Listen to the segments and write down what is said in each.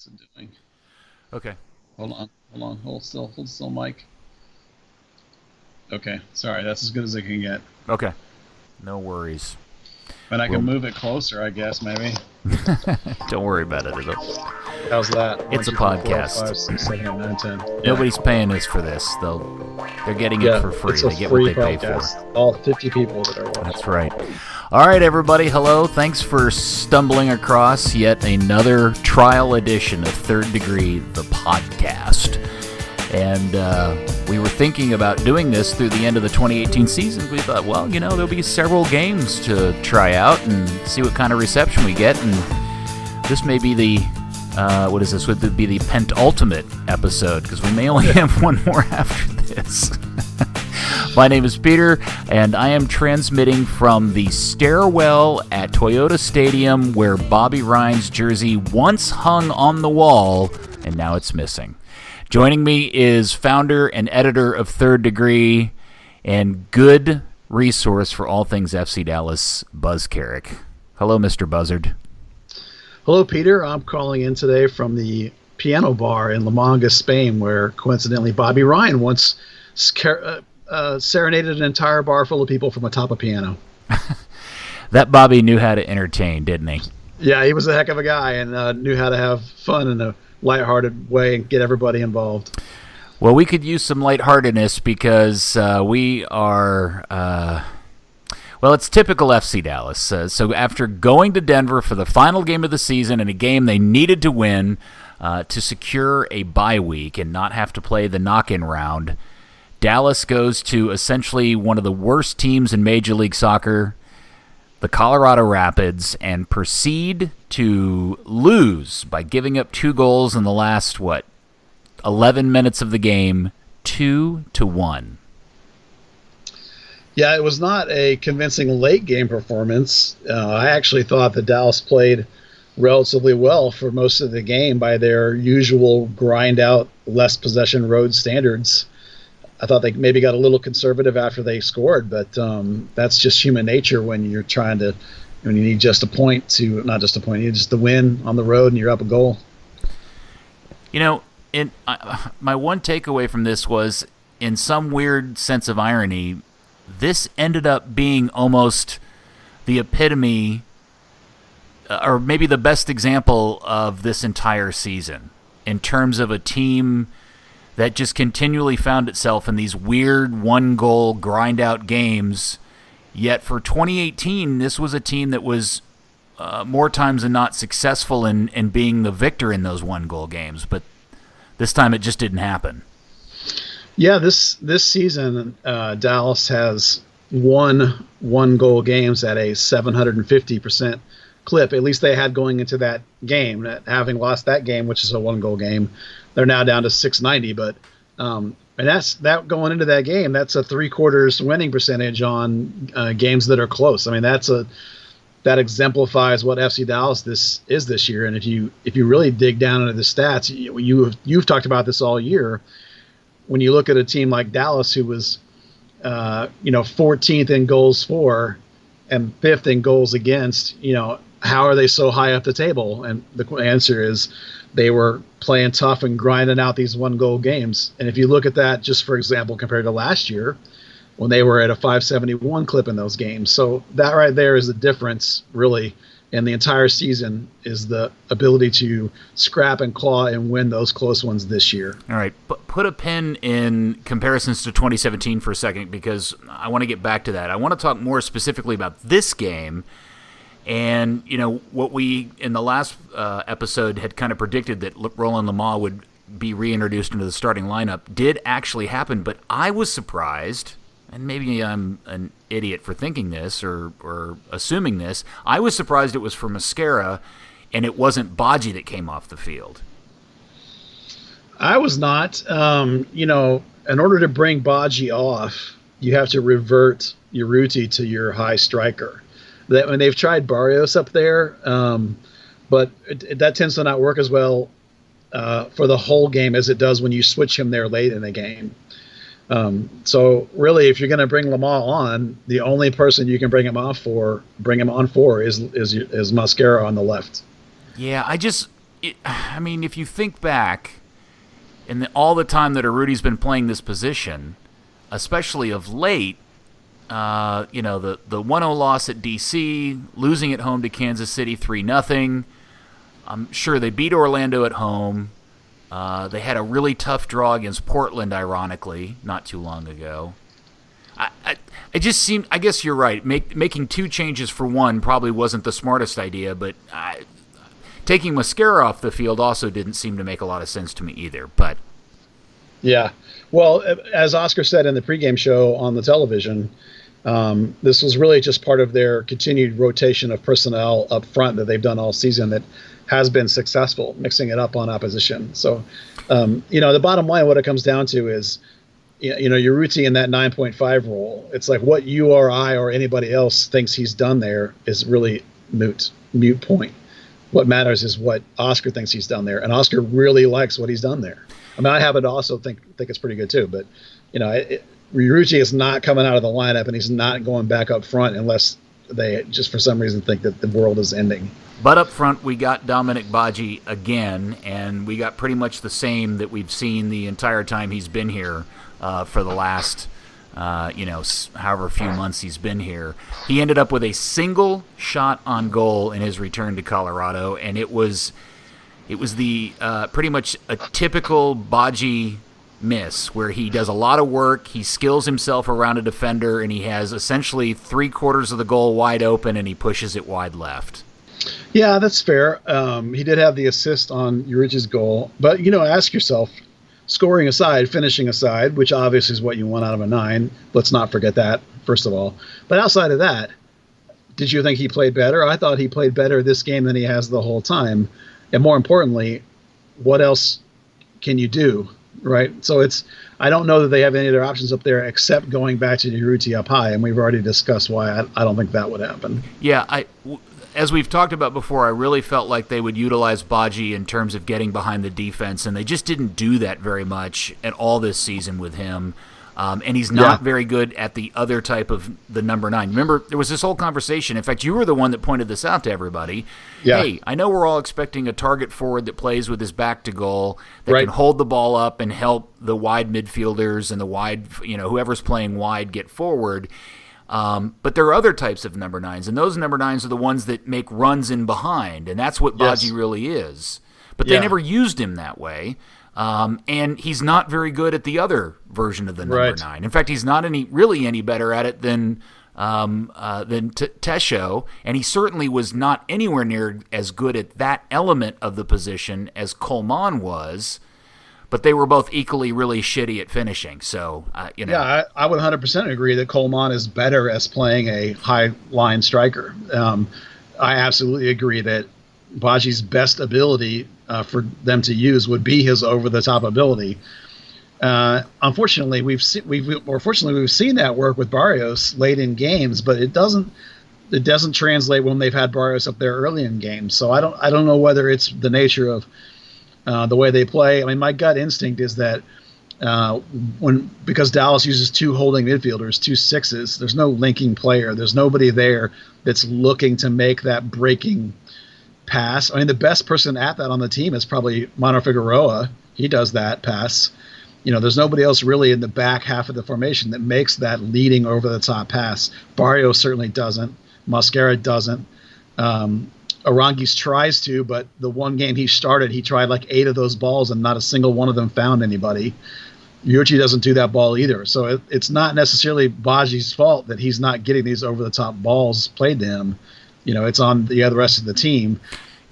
What's it doing? Okay. Hold still, Mike. Okay, sorry, that's as good as it can get. Okay. No worries. But I can We'll move it closer, I guess, maybe. don't worry about it. How's that? It's a 1, 2, 3, 4, podcast. 5, 6, 7, 8, 9, 10. Yeah. Nobody's paying us for this. They're getting it for free. It's a They get free what they pay podcast. for. All 50 people that are watching. That's right. All right, everybody. Hello. Thanks for stumbling across yet another trial edition of Third Degree, the podcast. And we were thinking about doing this through the end of the 2018 season. We thought, well, there'll be several games to try out and see what kind of reception we get. And this may be the, what is this? Would be the penultimate episode because we may only have one more after this. My name is Peter, and I am transmitting from the stairwell at Toyota Stadium where Bobby Ryan's jersey once hung on the wall, and now it's missing. Joining me is founder and editor of Third Degree and good resource for all things FC Dallas, Buzz Carrick. Hello, Mr. Buzzard. Hello, Peter. I'm calling in today from the piano bar in La Manga, Spain, where coincidentally Bobby Ryan once serenaded an entire bar full of people from atop a piano. That Bobby knew how to entertain, didn't he? Yeah, he was a heck of a guy and knew how to have fun in a lighthearted way and get everybody involved. Well, we could use some lightheartedness because we are, well, it's typical FC Dallas. So after going to Denver for the final game of the season in a game they needed to win to secure a bye week and not have to play the knock-in round, Dallas goes to essentially one of the worst teams in Major League Soccer, the Colorado Rapids, and proceed to lose by giving up 2 goals in the last, 11 minutes of the game, 2-1. Yeah, it was not a convincing late game performance. I actually thought that Dallas played relatively well for most of the game by their usual grind out, less possession road standards. I thought they maybe got a little conservative after they scored, but that's just human nature when you're when you need just a point to, not just a point, you need just the win on the road and you're up a goal. My one takeaway from this was, in some weird sense of irony, this ended up being almost the epitome, or maybe the best example of this entire season, in terms of a team that just continually found itself in these weird 1-goal grind-out games. Yet for 2018, this was a team that was more times than not successful in being the victor in those 1-goal games. But this time it just didn't happen. Yeah, this season, Dallas has won 1-goal games at a 750% clip. At least they had going into that game. Having lost that game, which is a 1-goal game, they're now down to 690. But and that's going into that game. That's a 3/4 winning percentage on games that are close. I mean, that exemplifies what FC Dallas this year. And if you really dig down into the stats, you've talked about this all year. When you look at a team like Dallas, who was 14th in goals for and 5th in goals against, how are they so high up the table? And the answer is they were playing tough and grinding out these 1-goal games. And if you look at that, just for example, compared to last year, when they were at a 571 clip in those games. So that right there is the difference, really, in the entire season, is the ability to scrap and claw and win those close ones this year. All right, but put a pin in comparisons to 2017 for a second, because I want to get back to that. I want to talk more specifically about this game. And, what we, in the last episode, had kind of predicted that Roland Lamah would be reintroduced into the starting lineup did actually happen. But I was surprised, and maybe I'm an idiot for thinking this or assuming this, I was surprised it was for Mosquera and it wasn't Badji that came off the field. I was not. In order to bring Badji off, you have to revert Urruti to your high striker. When they've tried Barrios up there, but that tends to not work as well for the whole game as it does when you switch him there late in the game. So really, if you're going to bring Lamah on, the only person you can bring him on for is Mosquera on the left. Yeah, I mean, if you think back, in all the time that Urruti's been playing this position, especially of late, the 1-0 loss at D.C., losing at home to Kansas City 3-0. I'm sure they beat Orlando at home. They had a really tough draw against Portland, ironically, not too long ago. I guess you're right. Making 2 changes for one probably wasn't the smartest idea, but taking Mosquera off the field also didn't seem to make a lot of sense to me either. But yeah, well, as Oscar said in the pregame show on the television, this was really just part of their continued rotation of personnel up front that they've done all season that has been successful, mixing it up on opposition. So, the bottom line, what it comes down to is, Urruti in that 9.5 role. It's like what you or I or anybody else thinks he's done there is really moot point. What matters is what Oscar thinks he's done there, and Oscar really likes what he's done there. I mean, I happen to also think it's pretty good too, but Urruti is not coming out of the lineup, and he's not going back up front unless they just for some reason think that the world is ending. But up front, we got Dominic Badji again, and we got pretty much the same that we've seen the entire time he's been here for the last however few months he's been here. He ended up with a single shot on goal in his return to Colorado, and it was the pretty much a typical Badji miss where he does a lot of work, he skills himself around a defender, and he has essentially 3/4 of the goal wide open, and he pushes it wide left. Yeah, that's fair. He did have the assist on Urruti's goal, but ask yourself, scoring aside, finishing aside, which obviously is what you want out of a 9. Let's not forget that, first of all. But outside of that, did you think he played better? I thought he played better this game than he has the whole time. And more importantly, what else can you do, right? So I don't know that they have any other options up there except going back to Urruti up high, and we've already discussed why I don't think that would happen. Yeah, as we've talked about before, I really felt like they would utilize Badji in terms of getting behind the defense, and they just didn't do that very much at all this season with him. And he's not very good at the other type of the number 9. Remember, there was this whole conversation. In fact, you were the one that pointed this out to everybody. Yeah. Hey, I know we're all expecting a target forward that plays with his back to goal, that can hold the ball up and help the wide midfielders and the wide, whoever's playing wide get forward. But there are other types of number 9s, and those number 9s are the ones that make runs in behind, and that's what Badji really is. But they never used him that way. And he's not very good at the other version of the number 9. In fact, he's not any better at it than Tesho, and he certainly was not anywhere near as good at that element of the position as Coleman was. But they were both equally really shitty at finishing. So, Yeah, I would 100% agree that Coleman is better as playing a high-line striker. I absolutely agree that Badji's best ability for them to use would be his over-the-top ability. Unfortunately, we've seen that work with Barrios late in games, but it doesn't translate when they've had Barrios up there early in games. So I don't know whether it's the nature of the way they play. I mean, my gut instinct is that because Dallas uses 2 holding midfielders, 2 6s, there's no linking player. There's nobody there that's looking to make that breaking pass. I mean, the best person at that on the team is probably Mano Figueroa. He does that pass. There's nobody else really in the back half of the formation that makes that leading over the top pass. Barrios certainly doesn't. Mosquera doesn't. Aranguiz tries to, but the one game he started, he tried like 8 of those balls and not a single one of them found anybody. Urruti doesn't do that ball either. So it's not necessarily Badji's fault that he's not getting these over-the-top balls played to him. It's on the rest of the team.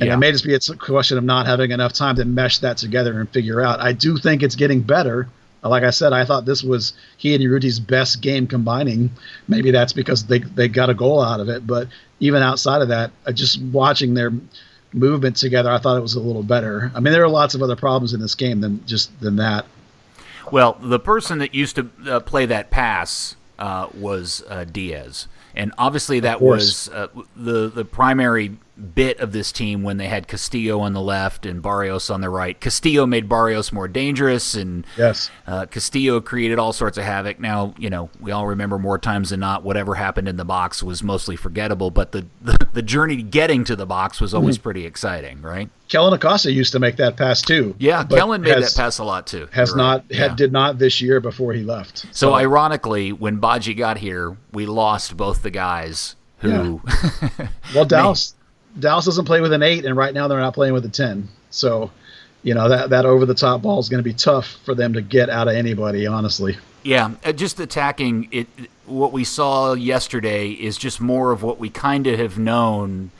And it may just be a question of not having enough time to mesh that together and figure out. I do think it's getting better. Like I said, I thought this was he and Urruti's best game combining. Maybe that's because they got a goal out of it. But even outside of that, just watching their movement together, I thought it was a little better. I mean, there are lots of other problems in this game than that. Well, the person that used to play that pass was Diaz. And obviously that was the primary bit of this team when they had Castillo on the left and Barrios on the right. Castillo made Barrios more dangerous, and Yes. Castillo created all sorts of havoc. Now, we all remember more times than not whatever happened in the box was mostly forgettable, but the journey getting to the box was always pretty exciting, right? Kellen Acosta used to make that pass too. Yeah, Kellen made that pass a lot too. Did not this year before he left. So ironically, when Badji got here, we lost both the guys who. Yeah. Well, Dallas doesn't play with an 8, and right now they're not playing with a 10. So, that over the top ball is going to be tough for them to get out of anybody, honestly. Yeah, just attacking it. What we saw yesterday is just more of what we kind of have known.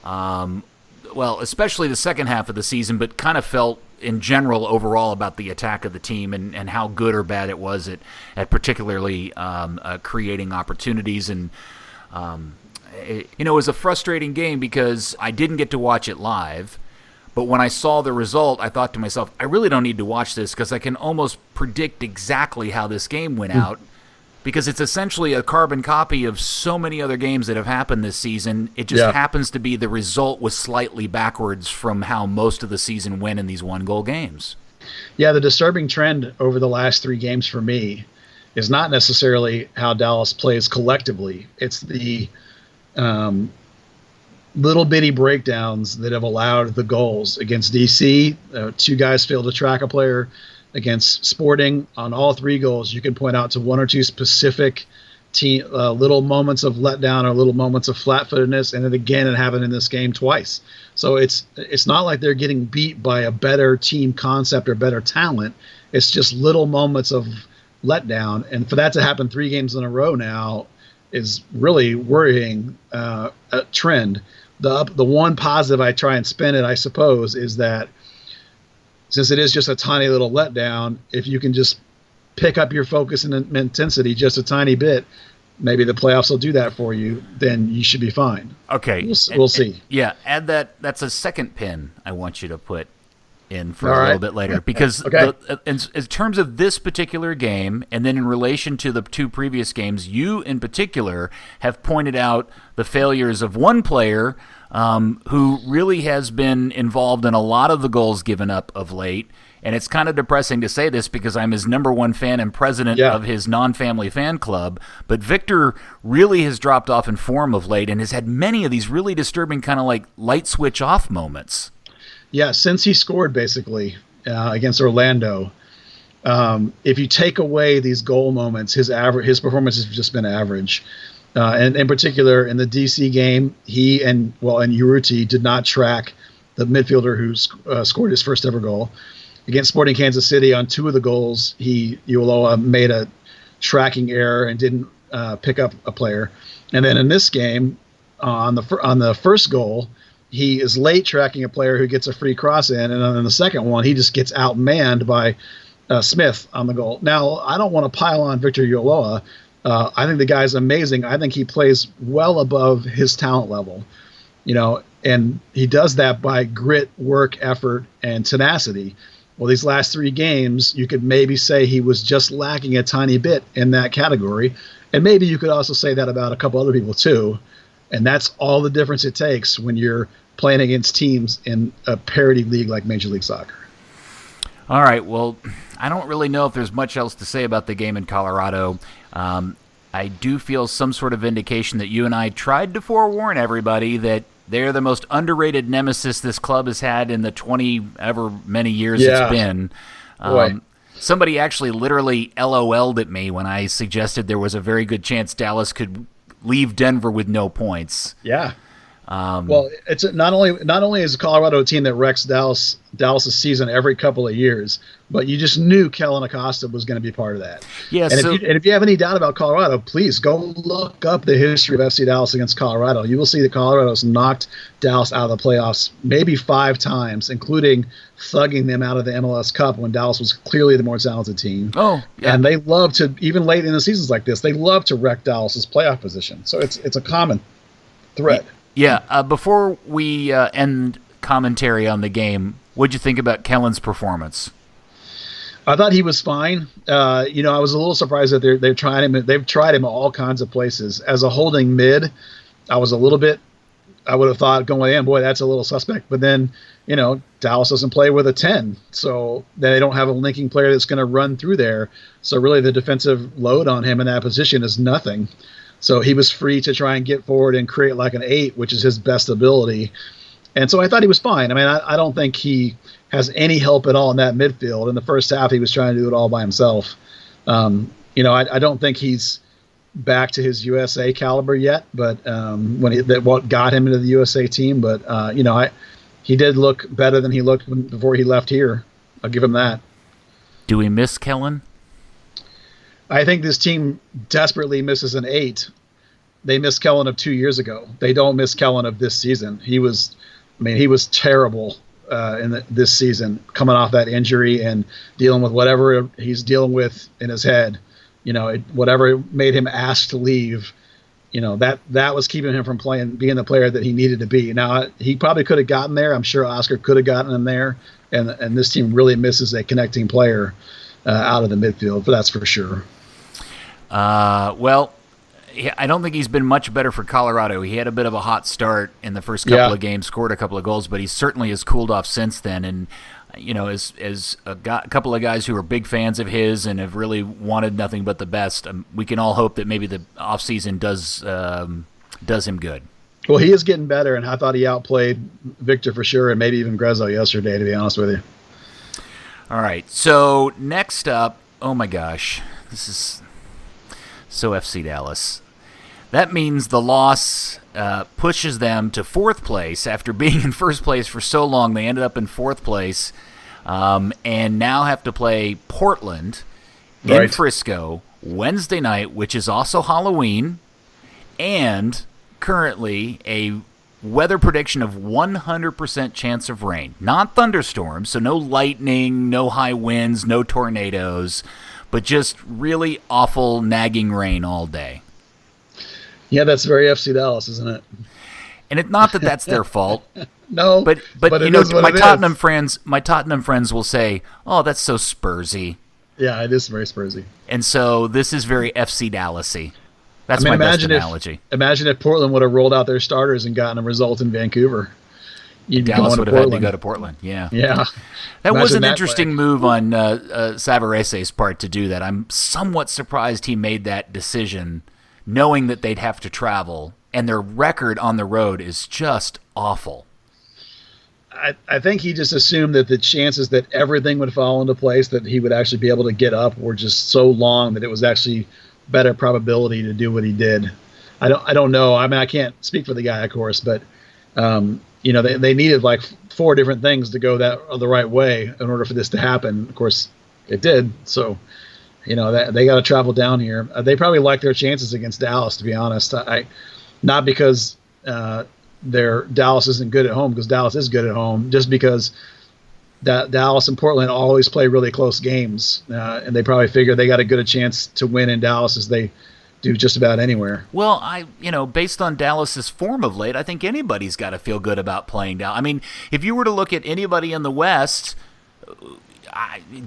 Well, especially the second half of the season, but kind of felt in general overall about the attack of the team and how good or bad it was at particularly creating opportunities. And it was a frustrating game because I didn't get to watch it live. But when I saw the result, I thought to myself, I really don't need to watch this because I can almost predict exactly how this game went out, because it's essentially a carbon copy of so many other games that have happened this season. It just happens to be the result was slightly backwards from how most of the season went in these one-goal games. Yeah, the disturbing trend over the last 3 games for me is not necessarily how Dallas plays collectively. It's the little bitty breakdowns that have allowed the goals. Against DC, 2 guys failed to track a player. Against Sporting, on all 3 goals, you can point out to 1 or 2 specific little moments of letdown or little moments of flat-footedness, and then again it happened in this game twice. So it's not like they're getting beat by a better team concept or better talent. It's just little moments of letdown, and for that to happen 3 games in a row now is really worrying a trend. The one positive I try and spin it, I suppose, is that since it is just a tiny little letdown, if you can just pick up your focus and intensity just a tiny bit, maybe the playoffs will do that for you, then you should be fine. Okay. We'll see. Yeah, add that. That's a second pin I want you to put in for a little bit later. Because in terms of this particular game, and then in relation to the 2 previous games, you in particular have pointed out the failures of one player who really has been involved in a lot of the goals given up of late. And it's kind of depressing to say this because I'm his number 1 fan and president of his non-family fan club. But Victor really has dropped off in form of late and has had many of these really disturbing kind of like light switch off moments. Yeah, since he scored basically against Orlando, if you take away these goal moments, his performance has just been average. And in particular, in the DC game, he and Urruti did not track the midfielder who scored his first ever goal. Against Sporting Kansas City, on 2 of the goals, Ulloa made a tracking error and didn't pick up a player. And then in this game, on the first goal, he is late tracking a player who gets a free cross in, and on the second one, he just gets outmanned by Smith on the goal. Now, I don't want to pile on Victor Ulloa. I think the guy's amazing. I think he plays well above his talent level, and he does that by grit, work, effort, and tenacity. Well, these last 3 games, you could maybe say he was just lacking a tiny bit in that category, and maybe you could also say that about a couple other people too. And that's all the difference it takes when you're playing against teams in a parity league like Major League Soccer. All right, well, I don't really know if there's much else to say about the game in Colorado. I do feel some sort of indication that you and I tried to forewarn everybody that they're the most underrated nemesis this club has had in the 20-ever many years it's been. Somebody actually literally LOL'd at me when I suggested there was a very good chance Dallas could leave Denver with no points. Yeah. Well, it's not only is Colorado a team that wrecks Dallas's season every couple of years, but you just knew Kellen Acosta was going to be part of that. Yeah. And if you have any doubt about Colorado, please go look up the history of FC Dallas against Colorado. You will see that Colorado's knocked Dallas out of the playoffs maybe 5 times, including thugging them out of the MLS Cup when Dallas was clearly the more talented team. Oh, yeah. And they love to, even late in the seasons like this, they love to wreck Dallas's playoff position. So it's a common thread. Yeah, before we end commentary on the game, what'd you think about Kellen's performance? I thought he was fine. I was a little surprised that they've tried him. They've tried him all kinds of places. As a holding mid, I was a little bit I would have thought going in, boy, that's a little suspect. But then, Dallas doesn't play with a 10, so they don't have a linking player that's going to run through there. So really the defensive load on him in that position is nothing. So he was free to try and get forward and create like an 8, which is his best ability. And so I thought he was fine. I mean, I don't think he has any help at all in that midfield. In the first half, he was trying to do it all by himself. I don't think he's back to his USA caliber yet, but what got him into the USA team. But he did look better than he looked before he left here. I'll give him that. Do we miss Kellen? I think this team desperately misses an 8. They miss Kellen of 2 years ago. They don't miss Kellen of this season. He was terrible this season, coming off that injury and dealing with whatever he's dealing with in his head. Whatever made him ask to leave, that was keeping him from being the player that he needed to be. Now, he probably could have gotten there. I'm sure Oscar could have gotten him there. And this team really misses a connecting player out of the midfield, but that's for sure. Well, I don't think he's been much better for Colorado. He had a bit of a hot start in the first couple of games, scored a couple of goals, but he certainly has cooled off since then. And as a couple of guys who are big fans of his and have really wanted nothing but the best, we can all hope that maybe the offseason does him good. Well, he is getting better, and I thought he outplayed Victor for sure, and maybe even Grezzo yesterday, to be honest with you. All right, so next up, oh my gosh, this is so FC Dallas. That means the loss pushes them to 4th place. After being in 1st place for so long, they ended up in 4th place, and now have to play Portland in Frisco Wednesday night, which is also Halloween, and currently a weather prediction of 100% chance of rain. Not thunderstorms, so no lightning, no high winds, no tornadoes, but just really awful, nagging rain all day. Yeah, that's very FC Dallas, isn't it? And it's not that that's their fault. No, but my Tottenham friends will say, "Oh, that's so Spursy." Yeah, it is very Spursy. And so this is very FC Dallasy. That's my best analogy. Imagine if Portland would have rolled out their starters and gotten a result in Vancouver. Dallas would have had to go to Portland. Yeah. Yeah. That was an interesting move on Savarese's part to do that. I'm somewhat surprised he made that decision, knowing that they'd have to travel, and their record on the road is just awful. I think he just assumed that the chances that everything would fall into place, that he would actually be able to get up, were just so long that it was actually better probability to do what he did. I don't know. I mean, I can't speak for the guy, of course, but they needed like 4 different things to go the right way in order for this to happen. Of course, it did. So, they got to travel down here. They probably like their chances against Dallas, to be honest. Not because Dallas isn't good at home, because Dallas is good at home, just because Dallas and Portland always play really close games, and they probably figure they got as good a chance to win in Dallas as they do just about anywhere. Well, based on Dallas's form of late, I think anybody's got to feel good about playing Dallas. I mean, if you were to look at anybody in the West,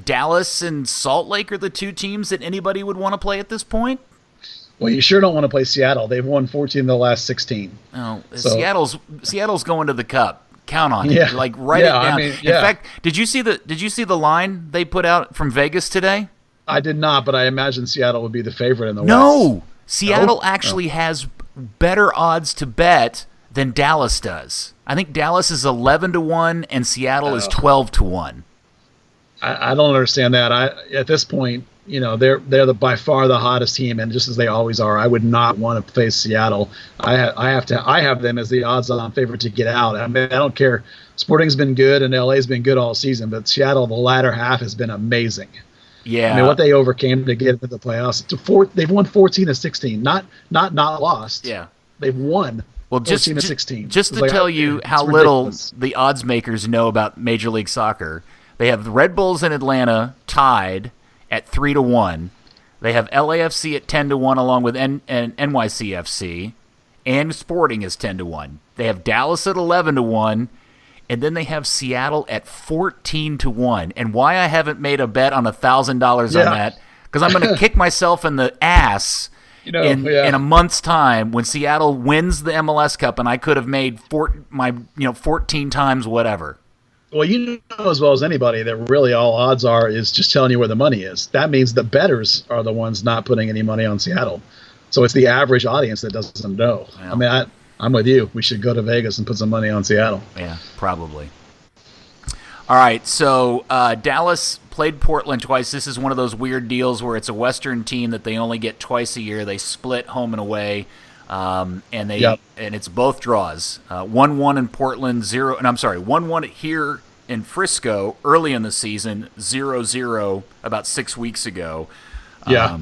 Dallas and Salt Lake are the 2 teams that anybody would want to play at this point. Well, you sure don't want to play Seattle. They've won 14 of the last 16. Oh, so. Seattle's going to the Cup. Count on it. Like, write it down. In fact, did you see the line they put out from Vegas today? I did not, but I imagine Seattle would be the favorite in the West. No, Seattle actually has better odds to bet than Dallas does. I think Dallas is 11-1 and Seattle is 12-1. I don't understand that. At this point, they're by far the hottest team, and just as they always are, I would not want to face Seattle. I have them as the odds-on favorite to get out. I mean, I don't care. Sporting's been good and LA's been good all season, but Seattle, the latter half, has been amazing. Yeah, I mean, what they overcame to get into the playoffs. They've won 14 of 16, not lost. Yeah, they've won. Well, 14 of 16. Just to tell you how little the odds makers know about Major League Soccer, they have the Red Bulls in Atlanta tied at 3-1. They have LAFC at 10-1, along with NYCFC, and Sporting is 10-1. They have Dallas at 11-1. And then they have Seattle at 14-1. And why I haven't made a bet on $1,000 on that, because I'm going to kick myself in the ass, in a month's time, when Seattle wins the MLS Cup, and I could have made 14 times whatever. Well, you know as well as anybody that really all odds are is just telling you where the money is. That means the bettors are the ones not putting any money on Seattle. So it's the average audience that doesn't know. Yeah. I mean, I'm with you. We should go to Vegas and put some money on Seattle. Yeah, probably. All right, so Dallas played Portland twice. This is one of those weird deals where it's a Western team that they only get twice a year. They split home and away, and it's both draws. 1-1 in Portland, 1-1 here in Frisco early in the season, 0-0 about 6 weeks ago. Yeah.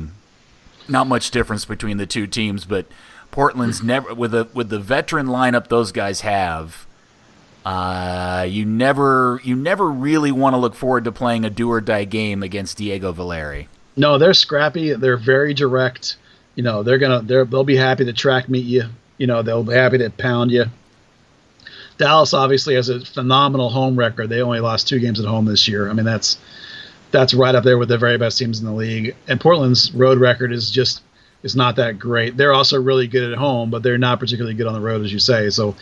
Not much difference between the two teams, but Portland's never with the veteran lineup those guys have. You never really want to look forward to playing a do or die game against Diego Valeri. No, they're scrappy. They're very direct. They'll be happy to track meet you. They'll be happy to pound you. Dallas obviously has a phenomenal home record. They only lost 2 games at home this year. I mean, that's right up there with the very best teams in the league. And Portland's road record is not that great. They're also really good at home, but they're not particularly good on the road, as you say. So,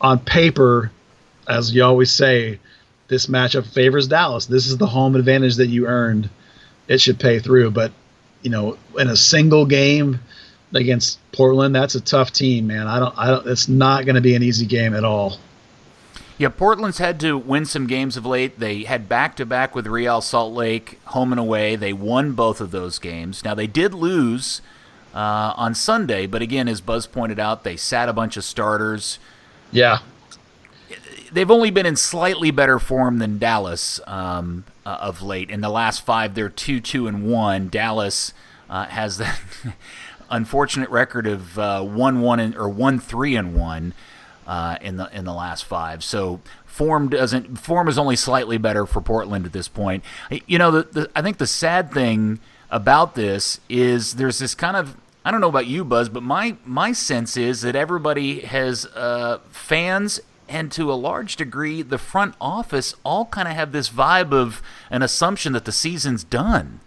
on paper, as you always say, this matchup favors Dallas. This is the home advantage that you earned. It should pay through. But, in a single game against Portland, that's a tough team, man. It's not going to be an easy game at all. Yeah, Portland's had to win some games of late. They had back-to-back with Real Salt Lake, home and away. They won both of those games. Now, they did lose on Sunday, but again, as Buzz pointed out, they sat a bunch of starters. Yeah. They've only been in slightly better form than Dallas of late. In the last 5, they're 2-2-1. Dallas has that unfortunate record of 1-1 or 1-3-1 in the last 5. So form is only slightly better for Portland at this point. I think the sad thing about this is there's this kind of, I don't know about you, Buzz, but my sense is that everybody has fans and to a large degree the front office all kind of have this vibe of an assumption that the season's done.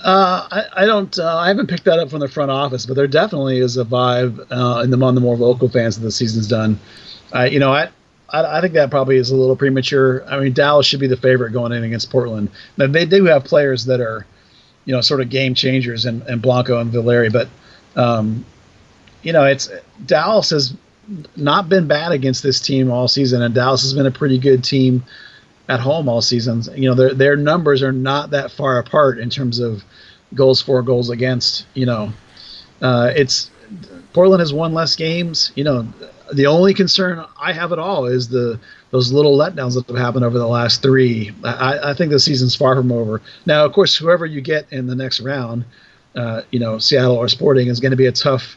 I don't. I haven't picked that up from the front office, but there definitely is a vibe among the more vocal fans that the season's done. I think that probably is a little premature. I mean, Dallas should be the favorite going in against Portland. Now, they do have players that are, sort of game changers, and Blanco and Valeri, but it's Dallas has not been bad against this team all season, and Dallas has been a pretty good team at home all season. Their numbers are not that far apart in terms of goals for, goals against. It's Portland has won less games. The only concern I have at all is those little letdowns that have happened over the last 3. I think the season's far from over. Now, of course, whoever you get in the next round, Seattle or Sporting, is going to be a tough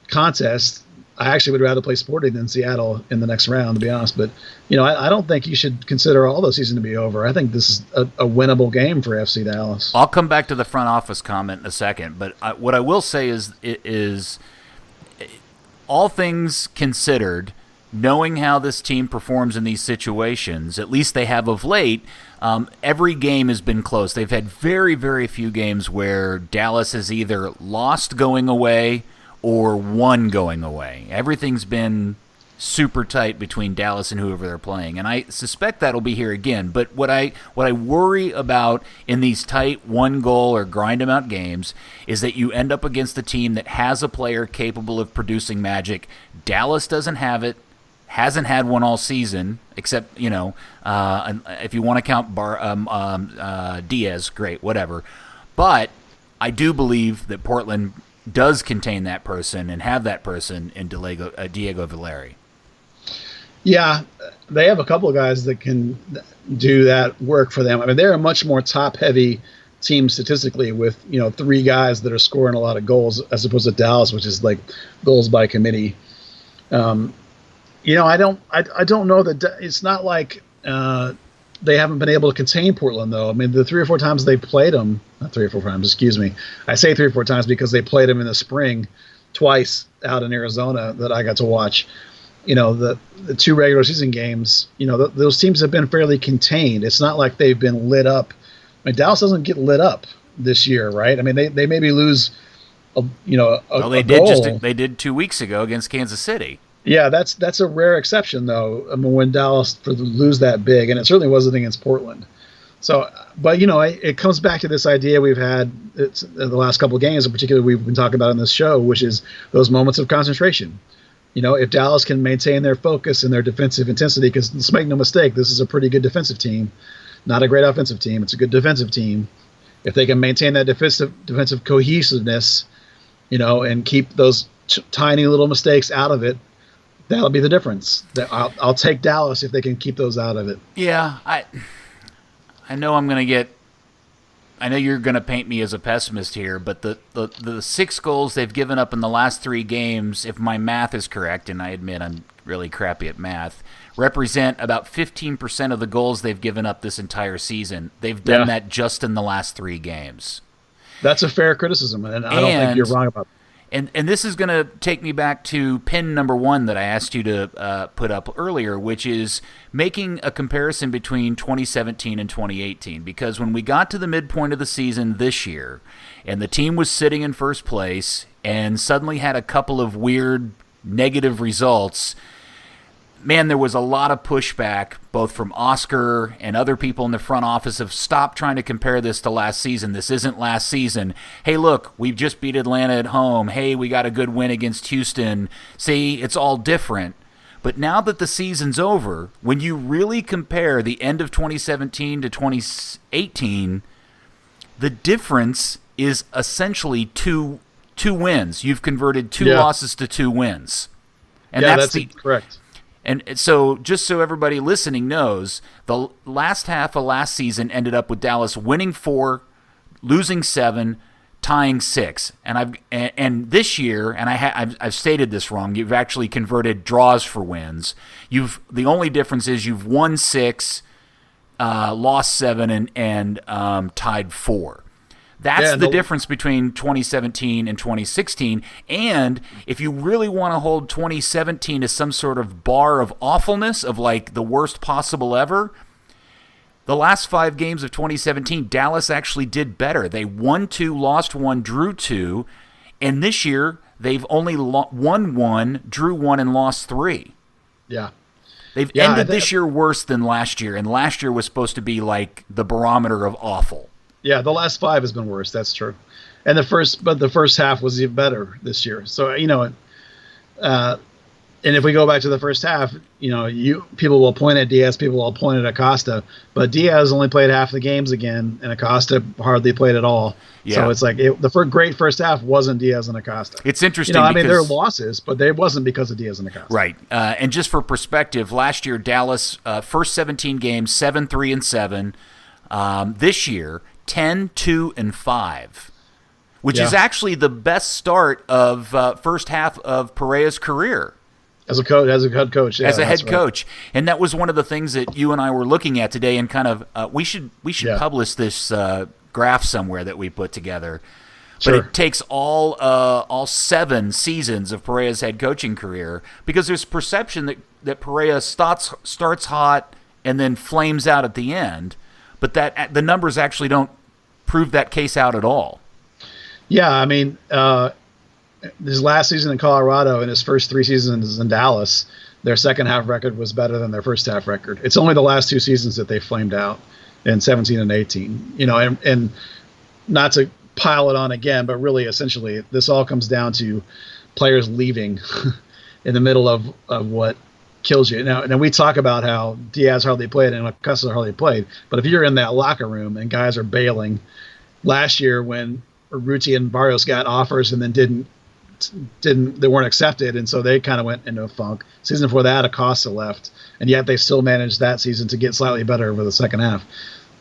contest. I actually would rather play Sporting than Seattle in the next round, to be honest. But, I don't think you should consider all the season to be over. I think this is a winnable game for FC Dallas. I'll come back to the front office comment in a second. But what I will say is all things considered, knowing how this team performs in these situations, at least they have of late, every game has been close. They've had very, very few games where Dallas has either lost going away or won going away. Everything's been super tight between Dallas and whoever they're playing, and I suspect that'll be here again. But what I worry about in these tight 1-goal or grind 'em out games is that you end up against a team that has a player capable of producing magic. Dallas doesn't have it, hasn't had one all season, except if you want to count Diaz, great, whatever. But I do believe that Portland does contain that person and have that person in Diego Valeri. Yeah, they have a couple of guys that can do that work for them. I mean, they're a much more top-heavy team statistically with 3 guys that are scoring a lot of goals as opposed to Dallas, which is like goals by committee. I don't know that it's not like they haven't been able to contain Portland, though. I mean, the 3 or 4 times they played them, not 3 or 4 times, excuse me. I say 3 or 4 times because they played them in the spring twice out in Arizona that I got to watch. The 2 regular season games, those teams have been fairly contained. It's not like they've been lit up. I mean, Dallas doesn't get lit up this year, right? I mean, they maybe lose, they a did goal. they did 2 weeks ago against Kansas City. Yeah, that's a rare exception, though. I mean, when Dallas lose that big, and it certainly wasn't against Portland. So, but it comes back to this idea we've had in the last couple of games, in particular, we've been talking about in this show, which is those moments of concentration. If Dallas can maintain their focus and their defensive intensity, because let's make no mistake, this is a pretty good defensive team, not a great offensive team. It's a good defensive team. If they can maintain that defensive cohesiveness, and keep those tiny little mistakes out of it, that'll be the difference. I'll take Dallas if they can keep those out of it. Yeah, I know I know you're going to paint me as a pessimist here, but the 6 goals they've given up in the last 3 games, if my math is correct, and I admit I'm really crappy at math, represent about 15% of the goals they've given up this entire season. They've done that just in the last 3 games. That's a fair criticism, and I don't think you're wrong about that. And this is going to take me back to pin number 1 that I asked you to put up earlier, which is making a comparison between 2017 and 2018. Because when we got to the midpoint of the season this year, and the team was sitting in first place and suddenly had a couple of weird negative results, man, there was a lot of pushback, both from Oscar and other people in the front office of stop trying to compare this to last season. This isn't last season. Hey, look, we've just beat Atlanta at home. Hey, we got a good win against Houston. See, it's all different. But now that the season's over, when you really compare the end of 2017 to 2018, the difference is essentially two wins. You've converted 2 losses to 2 wins. And that's correct. And so just so everybody listening knows, the last half of last season ended up with Dallas winning 4, losing 7, tying 6. And this year, and I've stated this wrong, you've actually converted draws for wins. The only difference is you've won 6, lost 7, and tied 4. That's the difference between 2017 and 2016. And if you really want to hold 2017 as some sort of bar of awfulness, of like the worst possible ever, the last 5 games of 2017, Dallas actually did better. They won 2, lost 1, drew 2. And this year, they've only won 1, drew 1, and lost 3. Yeah. They've ended this year worse than last year. And last year was supposed to be like the barometer of awful. Yeah, the last 5 has been worse. That's true, and the first half was even better this year. So and if we go back to the first half, people will point at Diaz, people will point at Acosta, but Diaz only played half the games again, and Acosta hardly played at all. Yeah. So it's like the great first half wasn't Diaz and Acosta. It's interesting. There are losses, but they wasn't because of Diaz and Acosta. Right. And just for perspective, last year Dallas first 17 games 7-3-7. This year 10-2-5, which is actually the best start of first half of Pereira's career as a coach, as a head coach. Yeah, as a head coach, and that was one of the things that you and I were looking at today. And kind of we should publish this graph somewhere that we put together. But it takes all 7 seasons of Pereira's head coaching career, because there's perception that Pereira starts hot and then flames out at the end. But that the numbers actually don't prove that case out at all. Yeah, I mean, his last season in Colorado and his first 3 seasons in Dallas, their second half record was better than their first half record. It's only the last 2 seasons that they flamed out, in 17 and 18. And not to pile it on again, but really, essentially, this all comes down to players leaving in the middle of what kills you. Now we talk about how Diaz hardly played and Acosta hardly played, but if you're in that locker room and guys are bailing, last year when Urruti and Barrios got offers and then they weren't accepted, and so they kind of went into a funk. Season before that, Acosta left, and yet they still managed that season to get slightly better over the second half.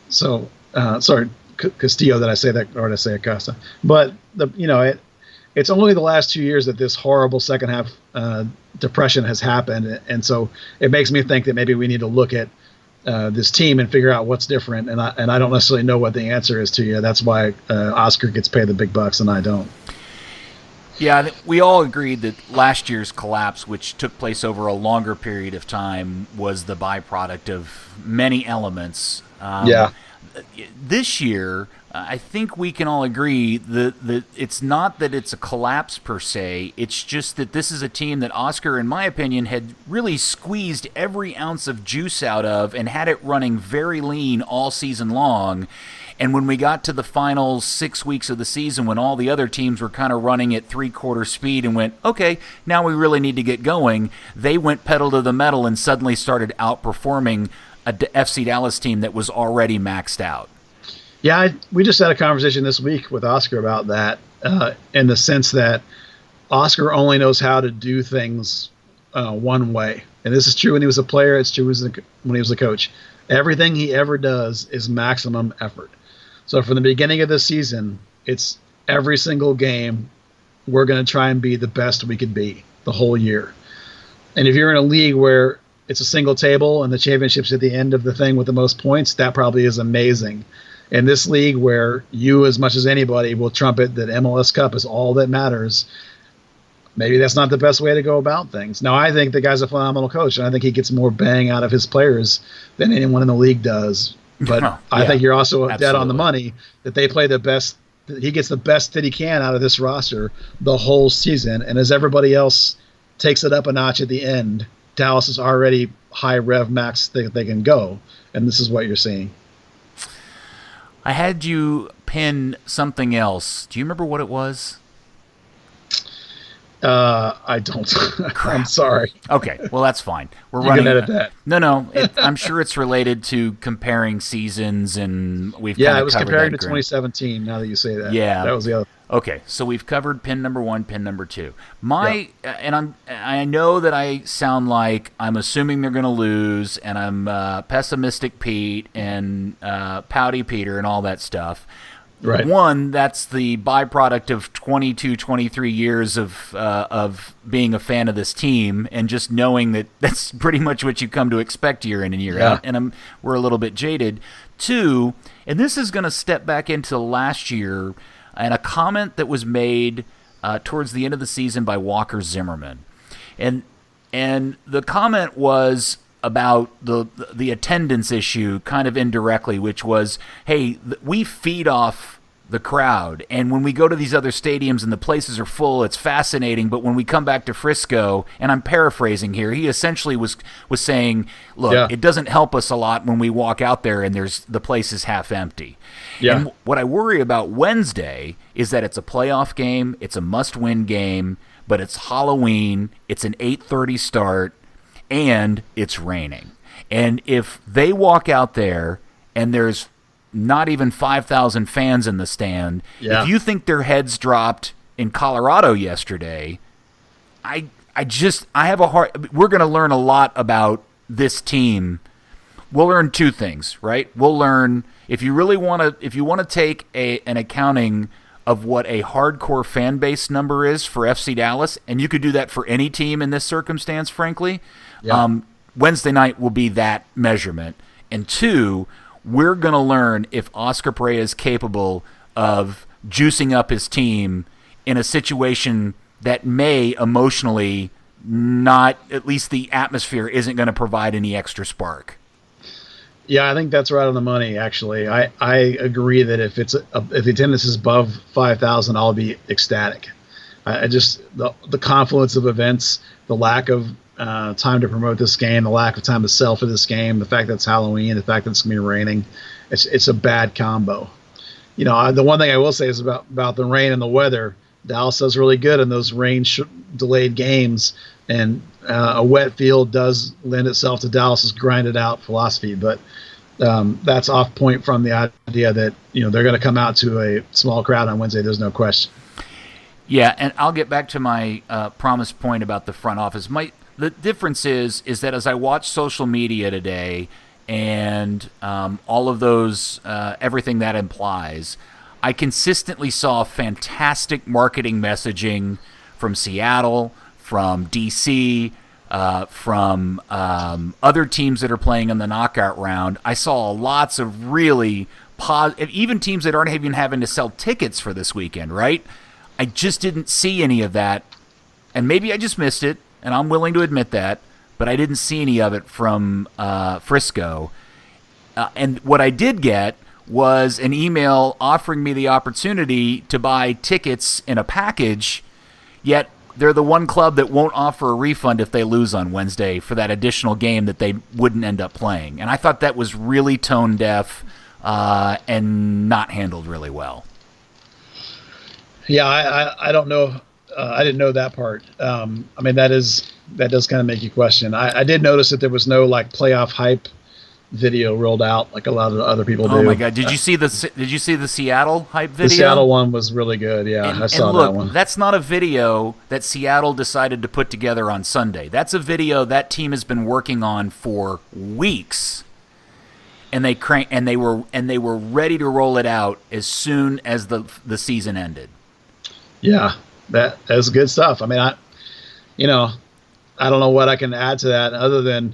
So sorry, Castillo, that I say that, or did I say Acosta? But it's only the last 2 years that this horrible second half depression has happened, and so it makes me think that maybe we need to look at this team and figure out what's different. And I don't necessarily know what the answer is to you. That's why Oscar gets paid the big bucks and I don't. Yeah, we all agreed that last year's collapse, which took place over a longer period of time, was the byproduct of many elements. Yeah. This year, I think we can all agree that it's not that it's a collapse per se. It's just that this is a team that Oscar, in my opinion, had really squeezed every ounce of juice out of and had it running very lean all season long. And when we got to the final 6 weeks of the season, when all the other teams were kind of running at three-quarter speed and went, okay, now we really need to get going, they went pedal to the metal and suddenly started outperforming a FC Dallas team that was already maxed out. Yeah, we just had a conversation this week with Oscar about that, in the sense that Oscar only knows how to do things one way. And this is true when he was a player. It's true when he was a coach. Everything he ever does is maximum effort. So from the beginning of the season, it's every single game, we're going to try and be the best we could be the whole year. And if you're in a league where it's a single table and the championship's at the end of the thing with the most points, that probably is amazing. In this league where you, as much as anybody, will trumpet that MLS Cup is all that matters, maybe that's not the best way to go about things. Now, I think the guy's a phenomenal coach, and I think he gets more bang out of his players than anyone in the league does. But I think you're also dead on the money that they play the best. He gets the best that he can out of this roster the whole season. And as everybody else takes it up a notch at the end, Dallas is already high rev max they can go. And this is what you're seeing. I had you pin something else. Do you remember what it was? I don't. I'm sorry. Okay, well that's fine. You can edit that. No. I'm sure it's related to comparing seasons, and we've it was comparing to 2017. Now that you say that, that was the other. Okay, so we've covered pin number 1, pin number 2. And I know that I sound like I'm assuming they're going to lose, and I'm pessimistic Pete and pouty Peter and all that stuff. Right. One, that's the byproduct of 22, 23 years of being a fan of this team and just knowing that that's pretty much what you come to expect year in and year out. And we're a little bit jaded. Two, and this is going to step back into last year and a comment that was made towards the end of the season by Walker Zimmerman. And the comment was about the attendance issue kind of indirectly, which was, hey, we feed off the crowd, and when we go to these other stadiums and the places are full, it's fascinating, but when we come back to Frisco, and I'm paraphrasing here, he essentially was saying, look, it doesn't help us a lot when we walk out there and the place is half empty. And what I worry about Wednesday is that it's a playoff game, it's a must-win game, but it's Halloween, it's an 8:30 start, and it's raining. And if they walk out there and there's not even 5,000 fans in the stand, if you think their heads dropped in Colorado yesterday, I have a hard. We're going to learn a lot about this team. We'll learn two things, right? We'll learn if you want to take an accounting of what a hardcore fan base number is for FC Dallas, and you could do that for any team in this circumstance, frankly. Wednesday night will be that measurement. And two, we're going to learn if Oscar Pareja is capable of juicing up his team in a situation that may emotionally not, at least the atmosphere isn't going to provide any extra spark. Yeah, I think that's right on the money, actually. I agree that if the attendance is above 5,000, I'll be ecstatic. I just the confluence of events, the lack of time to promote this game, the lack of time to sell for this game, the fact that it's Halloween, the fact that it's going to be raining, it's a bad combo. You know, the one thing I will say is about the rain and the weather. Dallas does really good in those rain-delayed games, and a wet field does lend itself to Dallas's grind-it-out philosophy. But that's off point from the idea that they're going to come out to a small crowd on Wednesday. There's no question. Yeah, and I'll get back to my promise point about the front office. The difference is that as I watch social media today and all of those, everything that implies, I consistently saw fantastic marketing messaging from Seattle, from D.C., from other teams that are playing in the knockout round. I saw lots of really even teams that aren't even having to sell tickets for this weekend, right? I just didn't see any of that, and maybe I just missed it, and I'm willing to admit that, but I didn't see any of it from Frisco. And what I did get was an email offering me the opportunity to buy tickets in a package, yet they're the one club that won't offer a refund if they lose on Wednesday for that additional game that they wouldn't end up playing. And I thought that was really tone deaf and not handled really well. Yeah, I don't know. I didn't know that part. I mean, that does kind of make you question. I did notice that there was no like playoff hype video rolled out like a lot of other people do. Oh my God! Did you see the Seattle hype video? The Seattle one was really good. Yeah, I saw that one. That's not a video that Seattle decided to put together on Sunday. That's a video that team has been working on for weeks, and they were ready to roll it out as soon as the season ended. Yeah, that's good stuff. I mean, I don't know what I can add to that other than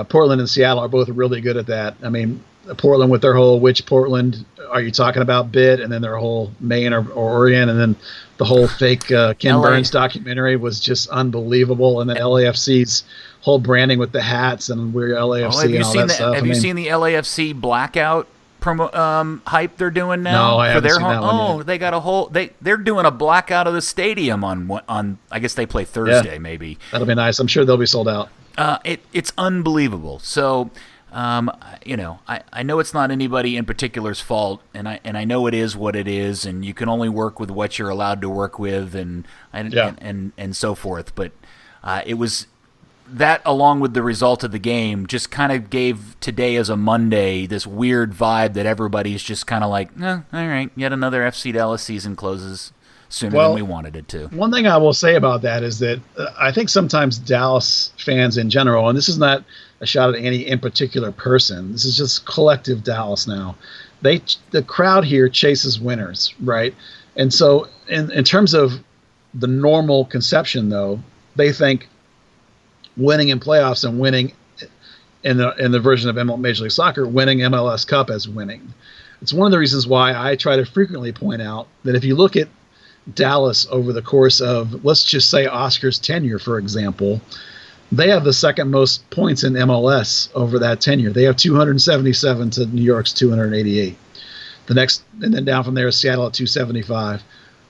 Portland and Seattle are both really good at that. I mean, Portland with their whole "which Portland are you talking about?" bit, and then their whole Maine or Oregon, and then the whole fake Ken Burns documentary was just unbelievable. And then LAFC's whole branding with the hats and we're LAFC and all that stuff. Have you seen the LAFC blackout promo hype they're doing now? No, I haven't seen that one yet. They got a whole they're doing a blackout of the stadium on I guess they play Thursday maybe. That'll be nice. I'm sure they'll be sold out. It's unbelievable. So, I know it's not anybody in particular's fault, and I know it is what it is, and you can only work with what you're allowed to work with, and so forth. But it was that, along with the result of the game, just kind of gave today as a Monday this weird vibe that everybody's just kind of like, all right, yet another FC Dallas season closes sooner than we wanted it to. One thing I will say about that is that I think sometimes Dallas fans in general, and this is not a shot at any in particular person, this is just collective Dallas now. The crowd here chases winners, right? And so in terms of the normal conception, though, they think winning in playoffs and winning in the version of Major League Soccer, winning MLS Cup as winning. It's one of the reasons why I try to frequently point out that if you look at Dallas over the course of, let's just say, Oscar's tenure, for example, they have the second most points in MLS over that tenure. They have 277 to New York's 288. And then down from there is Seattle at 275.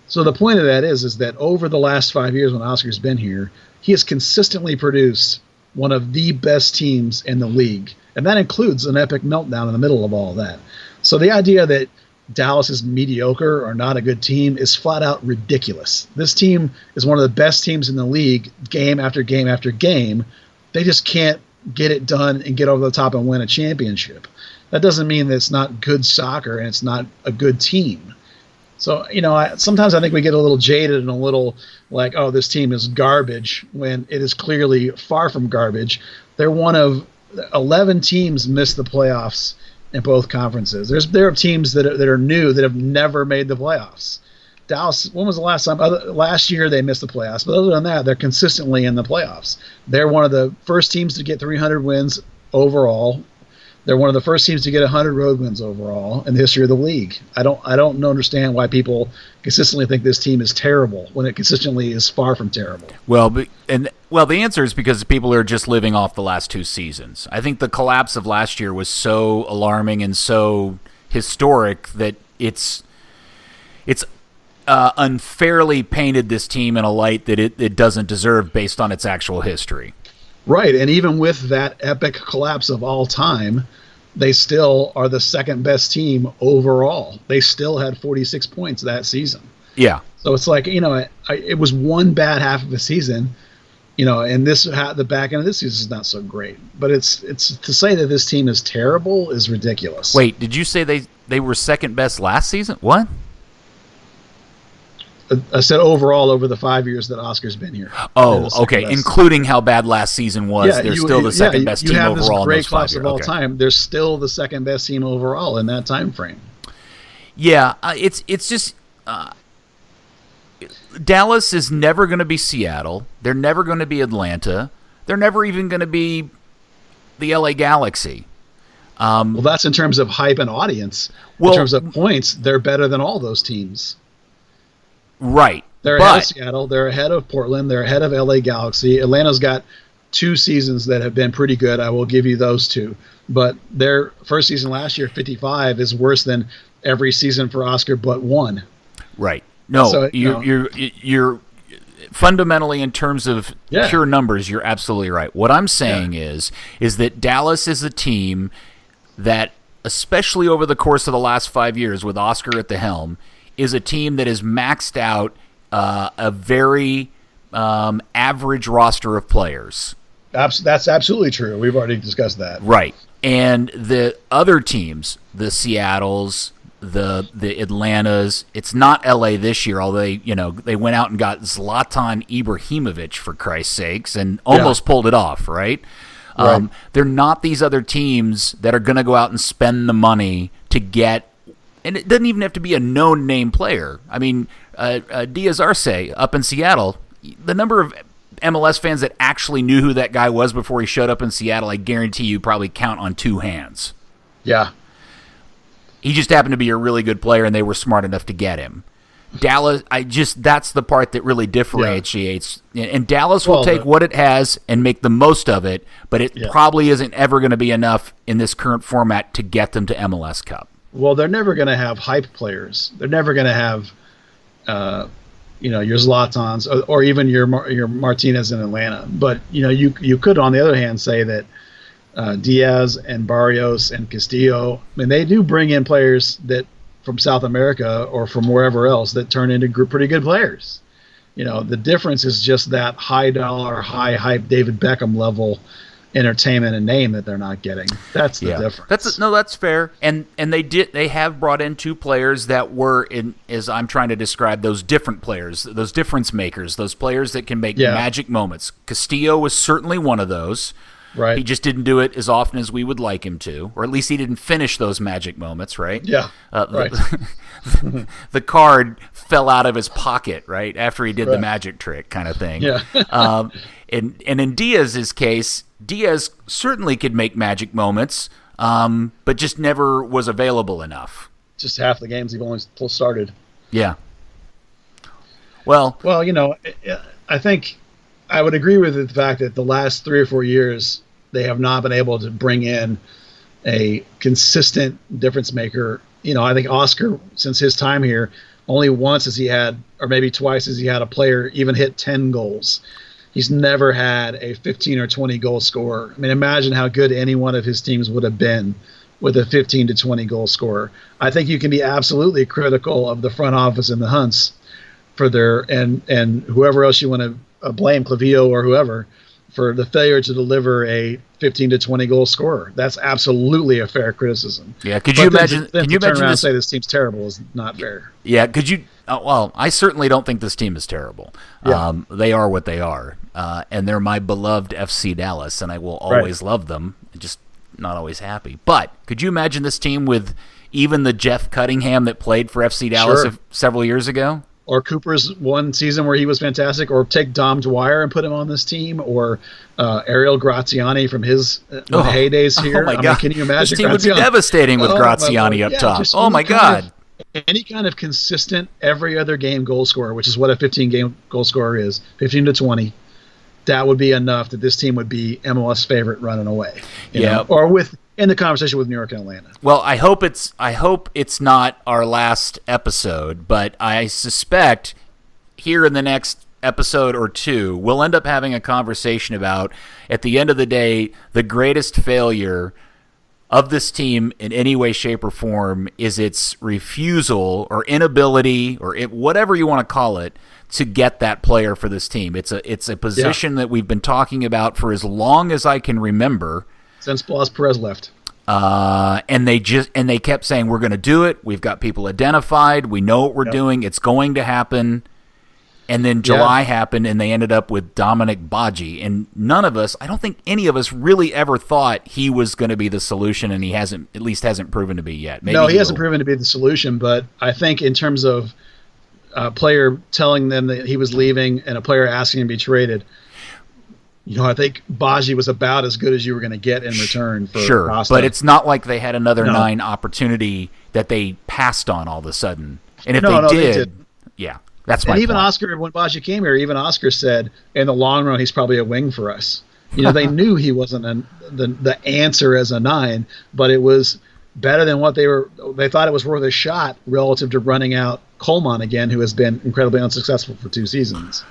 So the point of that is that over the last 5 years when Oscar's been here, he has consistently produced one of the best teams in the league. And that includes an epic meltdown in the middle of all that. So the idea that Dallas is mediocre or not a good team is flat out ridiculous. This team is one of the best teams in the league game after game after game. They just can't get it done and get over the top and win a championship. That doesn't mean that it's not good soccer and it's not a good team. So, sometimes I think we get a little jaded and a little like, oh, this team is garbage, when it is clearly far from garbage. They're one of 11 teams missed the playoffs in both conferences. There are teams that are new that have never made the playoffs. Dallas, when was the last time? Last year they missed the playoffs, but other than that, they're consistently in the playoffs. They're one of the first teams to get 300 wins overall. They're one of the first teams to get 100 road wins overall in the history of the league. I don't understand why people consistently think this team is terrible when it consistently is far from terrible. Well, the answer is because people are just living off the last two seasons. I think the collapse of last year was so alarming and so historic that it's unfairly painted this team in a light that it doesn't deserve based on its actual history. Right, and even with that epic collapse of all time, they still are the second best team overall. They still had 46 points that season. Yeah. So it's like, it was one bad half of the season, and the back end of this season is not so great. But it's to say that this team is terrible is ridiculous. Wait, did you say they were second best last season? What? I said overall over the 5 years that Oscar's been here. Oh, okay. Best. Including how bad last season was, they're still the second best team overall. You have this great class of all time. They're still the second best team overall in that time frame. Yeah, it's just Dallas is never going to be Seattle. They're never going to be Atlanta. They're never even going to be the LA Galaxy. Well, that's in terms of hype and audience. In terms of points, they're better than all those teams. Right. They're ahead of Seattle. They're ahead of Portland. They're ahead of LA Galaxy. Atlanta's got 2 seasons that have been pretty good. I will give you those 2. But their first season last year, 55, is worse than every season for Oscar but 1. Right. No, So, you're fundamentally, in terms of pure numbers, you're absolutely right. What I'm saying is that Dallas is a team that, especially over the course of the last 5 years with Oscar at the helm, is a team that has maxed out a very average roster of players. That's absolutely true. We've already discussed that. Right. And the other teams, the Seattles, the Atlantas, it's not LA this year, although they went out and got Zlatan Ibrahimovic, for Christ's sakes, and almost pulled it off, right? Right. They're not these other teams that are going to go out and spend the money to get, and it doesn't even have to be a known name player. I mean, Diaz Arce up in Seattle, the number of MLS fans that actually knew who that guy was before he showed up in Seattle, I guarantee you probably count on 2 hands. Yeah. He just happened to be a really good player, and they were smart enough to get him. Dallas, that's the part that really differentiates. Yeah. And Dallas will take what it has and make the most of it, but it probably isn't ever going to be enough in this current format to get them to MLS Cup. Well, they're never going to have hype players. They're never going to have, your Zlatans or even your Martinez in Atlanta. But you could, on the other hand, say that Diaz and Barrios and Castillo, I mean, they do bring in players that from South America or from wherever else that turn into pretty good players. The difference is just that high dollar, high hype David Beckham level entertainment and name that they're not getting. That's the difference. That's fair. And they have brought in 2 players that were in, as I'm trying to describe, those different players, those difference makers, those players that can make magic moments. Castillo was certainly one of those. Right. He just didn't do it as often as we would like him to, or at least he didn't finish those magic moments, right? Yeah. Right. The card fell out of his pocket, right, after he did the magic trick kind of thing. Yeah. And in Diaz's case, Diaz certainly could make magic moments, but just never was available enough. Just half the games he've only started. Yeah. Well, I think I would agree with the fact that the last 3 or 4 years they have not been able to bring in a consistent difference maker. I think Oscar, since his time here, only once has he had, or maybe twice has he had a player even hit 10 goals. He's never had a 15 or 20 goal scorer. I mean, imagine how good any one of his teams would have been with a 15 to 20 goal scorer. I think you can be absolutely critical of the front office and the Hunts for their, and whoever else you want to blame, Clavillo or whoever, for the failure to deliver a 15 to 20 goal scorer. That's absolutely a fair criticism. Yeah, could you imagine? Can you imagine around and say this team's terrible is not fair? Yeah, could you? Well, I certainly don't think this team is terrible. Yeah. They are what they are, and they're my beloved FC Dallas, and I will always love them. Just not always happy. But could you imagine this team with even the Jeff Cunningham that played for FC Dallas several years ago? Or Cooper's one season where he was fantastic, or take Dom Dwyer and put him on this team, or Ariel Graziani from his heydays here. Oh my God. Can you imagine? This team would be devastating with Graziani up top. Oh my God. Any kind of consistent every other game goal scorer, which is what a 15-game goal scorer is, 15 to 20, that would be enough that this team would be MLS favorite running away. You know? Or in the conversation with New York and Atlanta. Well, I hope it's not our last episode, but I suspect here in the next episode or 2, we'll end up having a conversation about, at the end of the day, the greatest failure of this team in any way, shape, or form is its refusal or inability, or whatever you want to call it, to get that player for this team. It's a position that we've been talking about for as long as I can remember. Since Blas Perez left. And they kept saying, we're going to do it. We've got people identified. We know what we're doing. It's going to happen. And then July happened, and they ended up with Dominic Badji. And none of us, I don't think any of us really ever thought he was going to be the solution, and he hasn't proven to be yet. Maybe he hasn't proven to be the solution, but I think in terms of a player telling them that he was leaving and a player asking him to be traded, I think Badji was about as good as you were going to get in return for Costa. But it's not like they had another 9 opportunity that they passed on all of a sudden. And if they did, that's my point. And even point. Oscar, when Badji came here, even Oscar said, in the long run, he's probably a wing for us. They knew he wasn't the answer as a 9, but it was better than what they thought it was worth a shot relative to running out Coleman again, who has been incredibly unsuccessful for 2 seasons.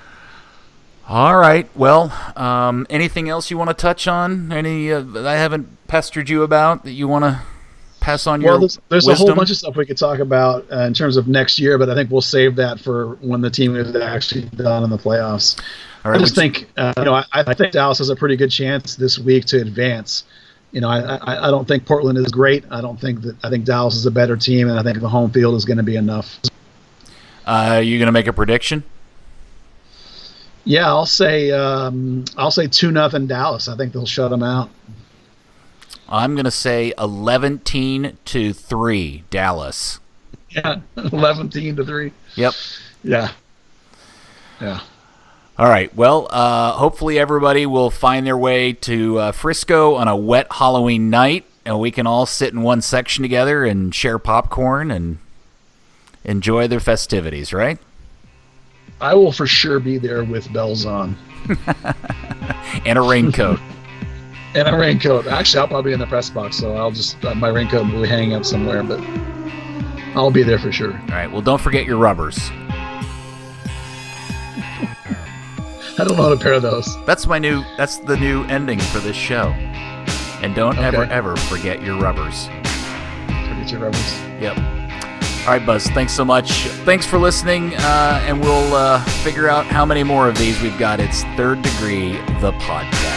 All right. Well, anything else you want to touch on? Any that I haven't pestered you about that you want to pass on your there's wisdom? A whole bunch of stuff we could talk about in terms of next year, but I think we'll save that for when the team is actually done in the playoffs. All right, I just think, I think Dallas has a pretty good chance this week to advance. I don't think Portland is great. I think Dallas is a better team, and I think the home field is going to be enough. Are you going to make a prediction? Yeah, I'll say 2-0 Dallas. I think they'll shut them out. I'm going to say 11-3 Dallas. Yeah, 11-3. Yep. Yeah. All right. Well, hopefully everybody will find their way to Frisco on a wet Halloween night, and we can all sit in one section together and share popcorn and enjoy their festivities, right? I will for sure be there with bells on. And a raincoat. Actually, I'll probably be in the press box, so I'll just my raincoat will be hanging up somewhere, but I'll be there for sure. All right. Well, don't forget your rubbers. I don't know how to pair those. That's the new ending for this show. And don't ever forget your rubbers. Forget your rubbers. Yep. All right, Buzz. Thanks so much. Thanks for listening, and we'll figure out how many more of these we've got. It's Third Degree, the podcast.